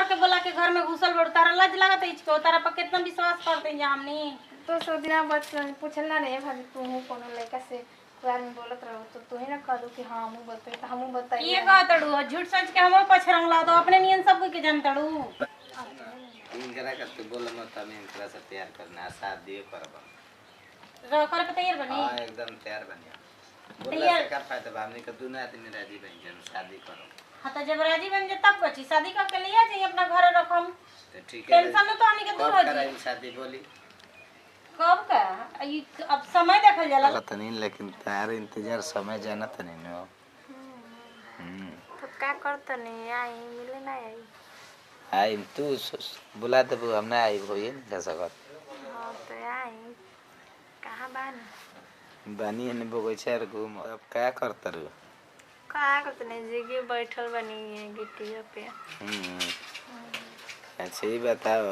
खबर के बोला के घर में घुसल बड़ तारा लाज लागत है इसको तारा पर कितना विश्वास करते हैं हमनी तो सो दिना बचपन पूछल ना रे भाभी तू कोनो लड़का से बारे में बोलत रहो तो तू ही ना कह दो कि हां हम बताई त हम बताई ये कह तड़ू झूठ सच के हम पछरंगला तो अपने नियन सब कोई के जान तड़ू इनकरा का तू बोल मत हम इनकरा से प्यार करना शादी करब कर के तैयार बनी हां एकदम तैयार बनिया बोला से कर पाए तो हमनी के दोनों आदमी राजी बन जान शादी करो। हां तो जब राजी बन जे तब बची शादी करके लिया जाई अपना घर रखम तो ठीक है टेंशन तो आनी के दूर हो कराई शादी बोली कब का अब समय देखल जाला पता नहीं लेकिन तार इंतजार समय जाना त नहीं नो तो का करत नहीं आई मिले ना आई आई तू बुला दे हम ना आई होई नहीं कर सकत। हां तो आई कहां बानी बानी ने बगीचा रे घूम अब क्या करत रू का करत नहीं जगह बैठल बनी है गिट्टिया पे अच्छा ही बताओ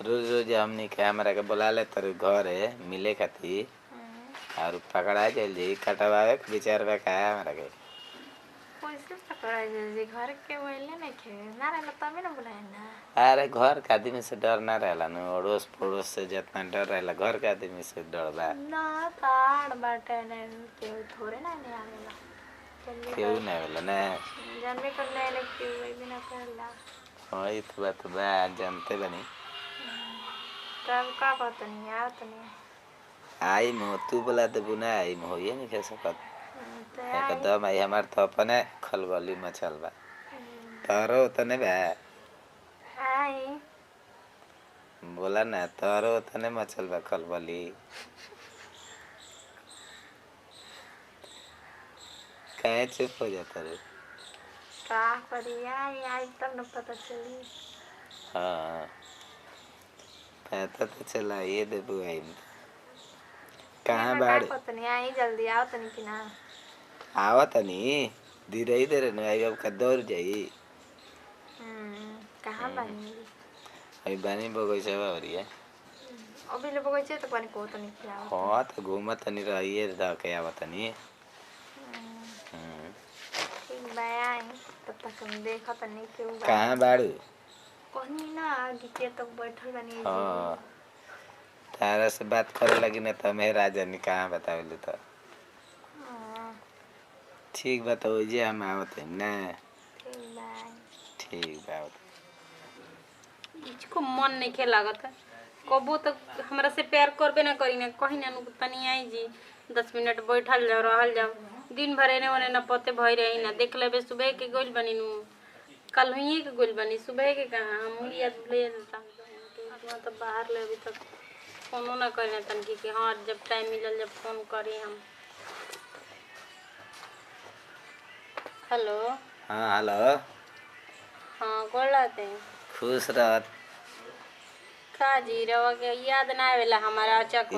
रोज रोज हमने के हमरा के बुला ले तर घर है मिले खातिर और पकड़ा चल जी कटवावे के विचार में का हमरा के कैसे पकड़ा जी घर के बोले नहीं खे ना रहला तबे ना बुलाए ना अरे घर के आदमी से डर ना रहला न अड़ोस पड़ोस से जितना डर रहला घर के आदमी से डर बा ना ताड़ बाटे ने के थोड़े ना नहीं आवेला केहू ना होला ना जानबे करने ने के वही बिना करला हां ई तो बात बा जानते बनी तब का बात नहीं आवत नहीं आई मो तू बोला दे बुना आई मो ये नहीं कह सकत तो एकदम आई हमार तो अपने खलबली मचल बा तारो तने बा आई बोला ना तारो तने मचल बा खलबली काहे चुप हो जाता रे का करी आई तब न पता चली हाँ पता तो चला ये दे बुआई कहाँ बाड़ पता नहीं आई जल्दी आओ तनी कि ना आवत नहीं धीरे धीरे न आई अब का दौड़ जाई कहाँ बनी अभी बानी बगैचा बा और ये अभी ले बगैचे तो पानी को तो नहीं खिलाओ हाँ तो घूमत नहीं रहिए दा के आवत नहीं ठीक बाया तब तक हम देखा तो नहीं क्यों कहाँ बाड़ू कहीं ना गिट्टिया तक बैठल बनी हाँ तारा से बात करे लगी ना तो मैं राजा ने कहाँ बतावली तो ठीक बताओ जे हम आवत है ना ठीक बात इसको मन नहीं खे लागत है कबो तक हमरा से प्यार करबे ना करी ना कहीं ना तनी आई जी 10 मिनट बैठल जाओ रहल जाओ दिन भर एने ओने न पते भई रही ना देख लेबे सुबह के गोल बनी नु कल हुई के गोल बनी सुबह के कहां हम याद ले देता तो बाहर ले अभी तक फोनो ना करे तन की हां जब टाइम मिलल जब फोन करी हम हेलो हाँ हेलो हां गोल आते खुश रह का जी रवा के याद ना आवेला हमारा अचक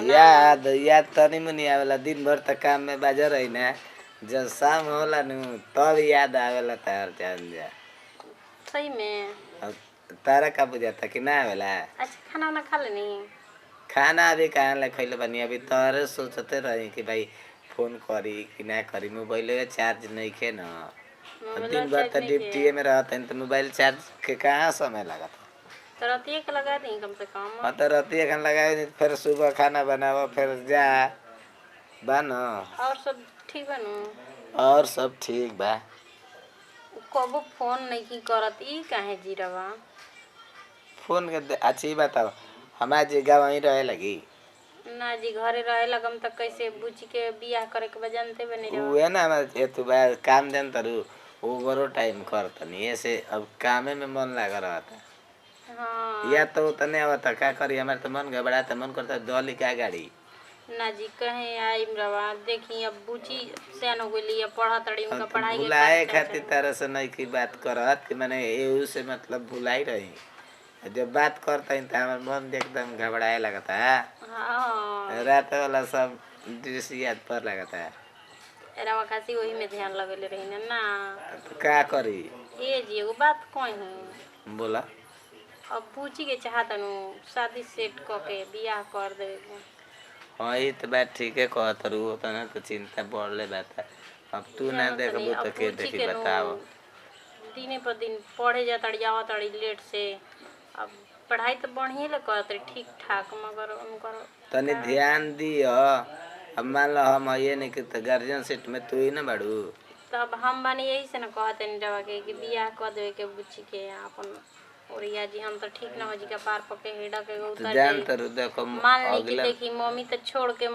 याद तनी मुनी आवेला दिन भर तक काम में बाजा रही ना जब शाम होला नु तब याद आवेला तार जान जा सही में अब तारा का बुझाता कि ना आवेला अच्छा खाना ना खा लेनी खाना अभी कहाँ ले खैले बनी अभी तारे सोचते रही कि भाई फोन करी कि ना करी मोबाइल चार्ज नहीं खे ना दिन भर तो ड्यूटी में रहते हैं तो मोबाइल चार्ज के कहाँ समय लगा तो रातिए के लगा दी कम से कम हाँ तो रातिए खाना लगाए फिर सुबह खाना बनाओ फिर जा बनो और सब ठीक बा नु और सब ठीक बा कबो फोन नहीं की करत ई काहे जीरवा फोन के अच्छी बताओ हमारे जी गाँव ही रहे लगी ना जी घरे रहे लगम तक कैसे बुझ के बियाह करे के बजनते बने रे उहे ना हमारे तू बा काम देन तरु ओवरो टाइम करता नहीं ऐसे अब कामे में मन लगा रहता हां या तो तने आवता का करी हमारे तो मन घबराता मन करता दौली का गाड़ी ना जी कहे आई रवा देखी अब बुची से न गोली अब पढ़ा तड़ी उनका पढ़ाई के भुलाए खातिर तरह से नहीं की बात करत कि माने एहू से मतलब भुलाई रही जब बात करता तो हमार मन एकदम घबराए लगता है हां रात वाला सब दृश्य याद पर लगता है रवा खासी वही में ध्यान लगले रही ना तो का करी ए जी एगो बात कही बोला अब पूछी के चाहत नु शादी सेट क के बियाह कर दे हाँ ये तो बात ठीक है कहत रू तो ना तो चिंता बढ़ले बात है अब तू ना देखबू तो के देखी बताओ दिने पर दिन पढ़े जाता जावत ताड़ी लेट से। अब पढ़ाई तो बढ़िया ले करत ठीक ठाक मगर उनकर तनी ध्यान दियो। अब मान लो हम ये नहीं कि गार्जियन सीट में तू ही ना बाड़ू। तब हम बानी यही से न कहते नहीं रवा के कि बियाह कर देवे के बुच्ची के अपन ओरिया जी हम तो ठीक ना हो जी का पार पके हेडा के तो उतर जान जाई। तर देखो मान ली कि अगला देखी मम्मी तो छोड़ के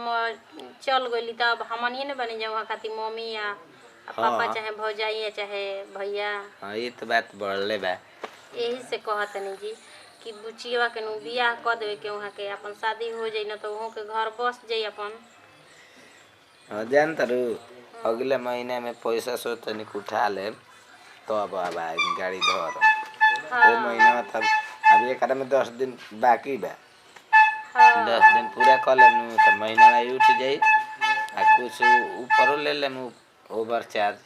चल गई तब हमन ये न बने जाऊ खातिर मम्मी या पापा हाँ। चाहे भौजाई या चाहे भैया। हाँ ये तो बात बढ़ले बा। यही से कहते नहीं जी कि बुचिया के नु बियाह कर देवे के वहाँ के अपन शादी हो जाई न तो वहाँ के घर बस जाई अपन। हाँ जान तारू अगले महीने में पैसा सोच तनी उठा ले तो अब गाड़ी धर। हाँ। ये महीना में तब अब एक में 10 दिन बाकी बा। हाँ। 10 दिन पूरा कर लेनु तो महीना में उठ जाई आ कुछ ऊपरो ले लेमु ओवर चार्ज।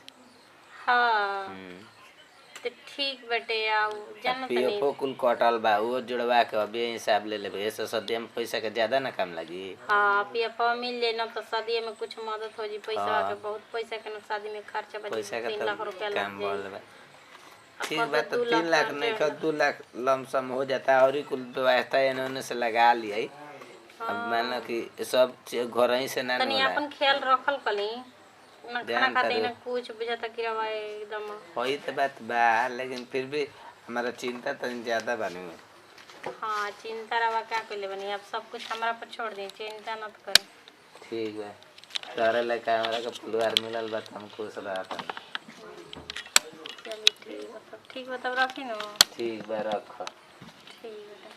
हाँ तो ठीक बटे आओ जानत नहीं पीएफओ कुल कटल बा वो जुड़वा के अभी हिसाब ले लेबे ऐसे सदी में पैसा के ज्यादा ना काम लगी। हाँ पीएफओ मिल जाए ना तो शादी में कुछ मदद हो जी पैसा हाँ। के बहुत पैसा के ना शादी में खर्चा बचे पैसा के 3 लाख रुपया काम लग बढ़ जाए। बा। ठीक बा तो 3 लाख नहीं का 2 लाख लमसम हो जाता और ही कुल व्यवस्था इन्होंने से लगा लिया। अब मान लो कि सब घर ही से ना तनी होला। अपन ख्याल रखल कली ना खाना ध्यान खाते करो। ना कुछ बुझाता कि रवा एकदम। वही तो बात बा लेकिन फिर भी हमारा चिंता तनी ज्यादा बानू। हाँ चिंता रवा क्या कर ले बनी अब सब कुछ हमारा पर छोड़ दी चिंता मत करी। ठीक बा तारे लड़का हमारा का परिवार मिलल बा तो हम खुश रहता। चलिए ठीक बा तब रखी ना। ठीक बा रख। ठीक है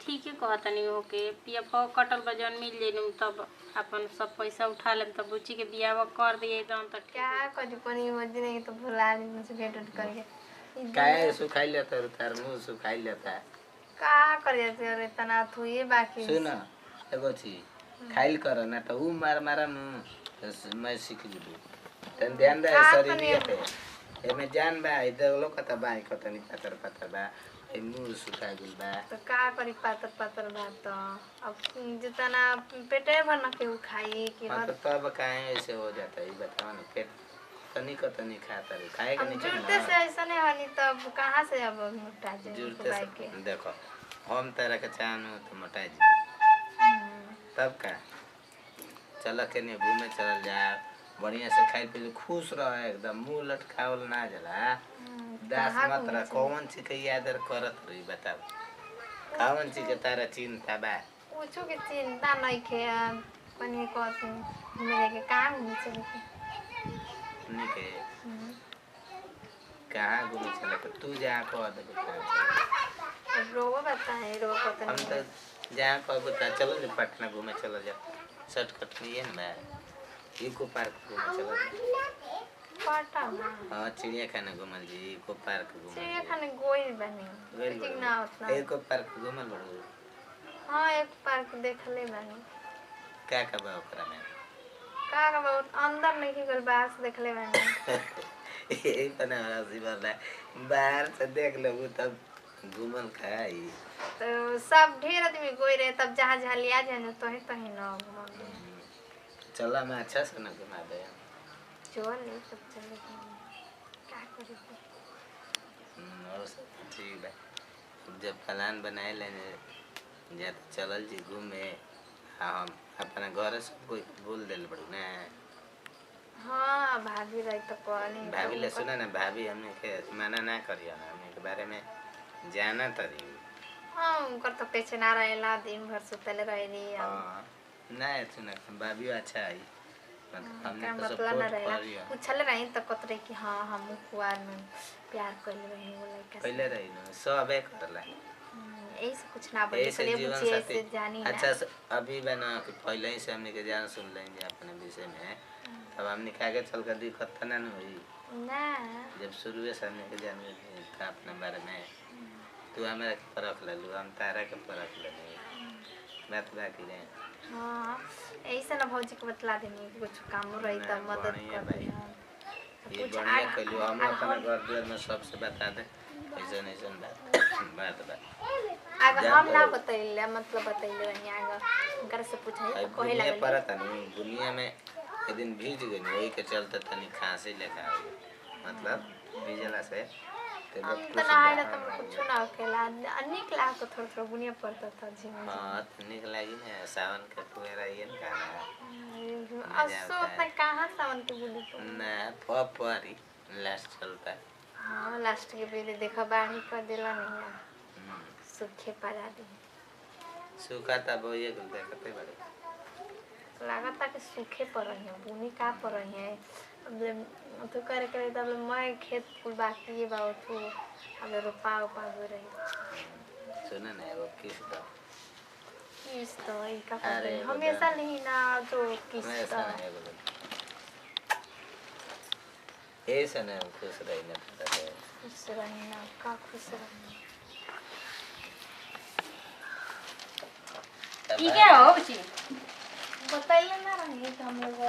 ठीक है कहता नहीं हो के पीएफओ कटल बा जौन मिल जाई तब अपन सब पैसा उठा लेम तब बुच्ची के बियाह कर दिए जौन तक क्या करी पनी मर्जी नहीं तो भुला दी मुझसे भेंट उठ करके काहे सुखाई लेता है तार मुंह सुखाई लेता है। का करे रे तना तू ये बाकी सुन एगो चीज खाइल कर ना तो ऊ मार मारा मुंह मैं सीख जुबू तन ध्यान दे शरीर पे एमे जान बा इधर लोग कता बा कता नहीं पतर पतर बा ए मुंह सुखा गेल बा तो का करी पातर पातर बात तो अब जितना पेटे भर न के खाई कि हां तो तब काहे ऐसे हो जाता है बताओ ना पेट तनी को तनी खाता रे खाए के नहीं जुड़ते से ऐसा नहीं वाली तब कहाँ से अब मोटा जाए जुड़ते भाई से के देखो हम तेरा के चाहनु तो मोटा जी तब का चल के नहीं घूमे चल जा बढ़िया से खाई पी खुश रह एकदम मुंह लटकावल ना जला दास मत रह कौन चीज के याद करत रही बताओ कौन चीज के तारा चिंता बा पूछो के चिंता नहीं खे पनी को मेरे के काम नहीं चले नहीं के कहाँ घूमे चले के तू जहाँ को दे अब रोवा बताए रोवा पता हम नहीं तो जहाँ को बता चलो जो पटना घूमे चलो जा शॉर्टकट नहीं है ना इको पार्क घूमे चलो पता ना हाँ चिड़िया खाना घूमल जी इको पार्क घूमल चिड़िया खाने गोई बनी गइल ठीक बाड़ू। ना उतना इको पार्क घूमल बड़ू हाँ एक पार्क देख ले बनी क्या का बा ओकरा में का बहुत अंदर नहीं की गल बाहर से देख ले बनी यही बना हंसी वाला है। बाहर से देख लो तब घूमल खाई तो सब ढेर आदमी गोई रहे तब जहाँ जहाँ लिया जाए तो ही ना घुमा चला मैं अच्छा से ना घुमा दे चल ले सब चले क्या करे और सब तो ठीक है जब प्लान बनाए लेने जा तो चलल जी घूमे हाँ हम अपना घर सब कोई बोल दिल बड़ू ना हाँ भाभी रही तो कहनी भाभी ले सुना ना भाभी हमने के मना ना करियो ना हमने के बारे में जाना तरी हाँ उनकर तो पीछे ना रहेला दिन भर सुतले रहेली हाँ ना सुना भाभी अच्छा आई मतलब हमने क्या तो मतलब ना सपोर्ट रहेला करियो पूछल रही तो कतरे कि हाँ हम कुआर में प्यार कर रही वो लड़का से पहले रही ना सबे करला यही से कुछ ना बोले ऐसे इसलिए जीवन पूछिए साथी से जानी अच्छा अभी बना कि पहले ही से हमने के जान सुन लेंगे अपने विषय में तब हमने के आगे चल कर दिक्कत तो ना हुई ना जब शुरू से हमने के जान था अपने बारे में तू हमारा के परख ले लू हम तारा के परख ले बात बाकी रहे हाँ ऐसे ना भौजी को बतला देनी कुछ काम रही ना, तब मदद बढ़िया कर भाई। देना ये बढ़िया कहलू हम अपने घर द्वार में सबसे बता दे ऐसा नहीं सुन बात आगे हम ना बतैले मतलब बतैले बनी आगे उनकर से पूछे तो कहे दुनिया लगल परत नहीं दुनिया में के दिन भीज गई वही के चलते तनी खांसी लेखा हो गई। मतलब भीजला से तो हम जब तो कुछ नहाए बहाना तो हो कुछ गया। ना अकेला निक लाग तो थोड़ा थोड़ा बुनिया पड़ता था झिम हाँ तो निक लगी ना सावन के पुएरा ये ना खाना असो उतना कहाँ सावन के बुली को ना परी लास्ट चलता है। हाँ लास्ट के बेरे देखा बाढ़ी कर दिला नहीं है हम्म, सूखे पड़ा दी सूखा था वो ये कुल देखते बड़े लगा था कि सूखे पर रही है बुनी का पर रही है अब तो करे करे तब मैं खेत फूल बाकी ये बाबू तू अब रोपा उपा हो रही सुना ना वो किस दा किस तो इनका अरे कर हमेशा नहीं ना जो किस मैं ऐसा नहीं बोलूँ ऐसा नहीं खुश रही ना पता है खुश रही ना का खुश रही ठीक है हो बच्ची बताइए ना रही तो हम लोग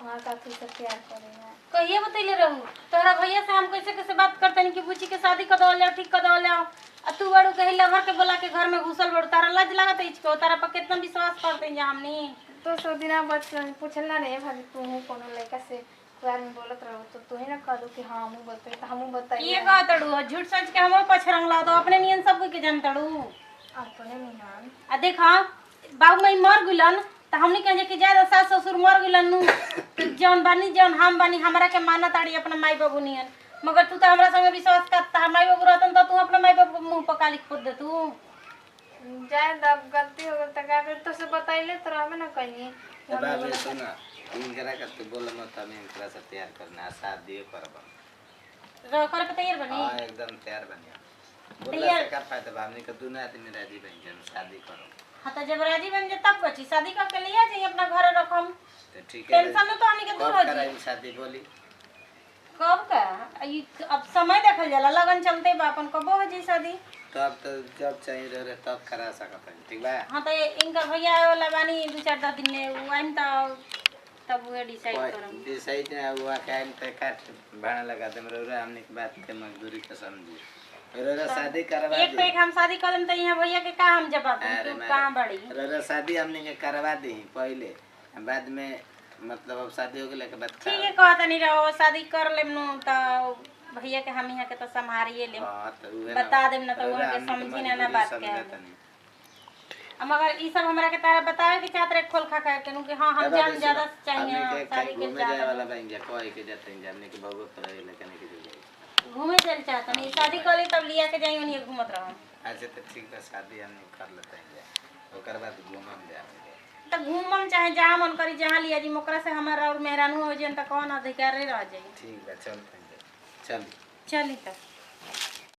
वहाँ काफी से प्यार करेंगे कहिए बतैले रहू तोहरा भैया से हम कैसे कैसे बात करते हैं कि बुची के शादी कर दो ले ठीक कर दो ले आ तू बड़ू कहीं लवर के बोला के घर में घुसल बड़ू तारा लाज लागत है इसको तारा पर कितना विश्वास करते हैं हमनी तो सो दिना बस पूछला नहीं भाभी तू हूँ कोनो लड़का से प्यार में बोलत रहो तो तू ही ना कह दो कि हाँ हमू बताई तो हमू बताइए ये कहा तड़ू झूठ सच के हमरो पछरंग ला दो अपने नियन सब कोई के जान तड़ू अपने निहान आ देखा बाबू मई मर गुलन तो हमनी कहे कि ज्यादा सास ससुर मर गुलन नु तो जौन बानी जौन हम बानी हमरा के माना ताड़ी अपना माई बाबू नियन मगर तू तो हमरा संगे विश्वास करता माई बाबू रहतन तो तू अपना माई बाबू मुंह पका लिख खुद दे तू जाए दब गलती हो गई तो क्या कर तो से बताइले तो हमें ना कहीं तो बाबू सुना इनकरा का तू बोल मत हमें इनकरा से तैयार करना शादी करब रो कर के तैयार बनी हां एकदम तैयार बनिया बोलला से का फायदा बामनी का दोनों आदमी राजी बन जान शादी करो हां तो जब राजी बन जे तब बची शादी करके ले आ जाइए अपना घर रखम तो ठीक है टेंशन में तो हमनी के दूर हो जी कराई शादी बोली कब का अब समय देखल जाला लगन चलते बा अपन कब हो जी शादी तब तो जब चाहिए रहे तब करा सकत है ठीक बा हाँ तो इनका भैया आए वाला बानी 2-4 दिन में वो आइन तब वो डिसाइड करम डिसाइड ना हुआ क्या पे काट भाड़ा लगा दे मेरे हमने की बात के मजदूरी का समझी रोरा शादी करवा एक पे एक हम शादी करम तो यहाँ भैया के का हम जवाब दूं तू कहां बड़ी रोरा शादी हमने के करवा दी पहले बाद में मतलब अब शादी हो गई के बाद ठीक है कहता नहीं रहो शादी कर लेम नु तो भैया के हम यहाँ के तो संभारिए लेम हां तो उहे बता देम ना तो उनके समझी ना बात के अब मगर ई सब हमरा के तारा बतावे के चाहत रे खोल खा के नु कि हां हम जान ज्यादा चाहिए शादी के घूमे जाए वाला बन जा कोई के जाते हैं जानने के बगो पर लेकिन के जाए घूमे चल चाहत नहीं शादी कर ली तब लिया के जाई ओनी घूमत रहो अच्छा तो ठीक है शादी हम कर लेते हैं ओकर बाद घूमम जाएंगे तो घूमम चाहे जहाँ मन करी जहाँ लिया जी मोकरा से हमारा और मेहरानू हो जाए तो कौन अधिकार रह जाए ठीक है चलते हैं चल चली तक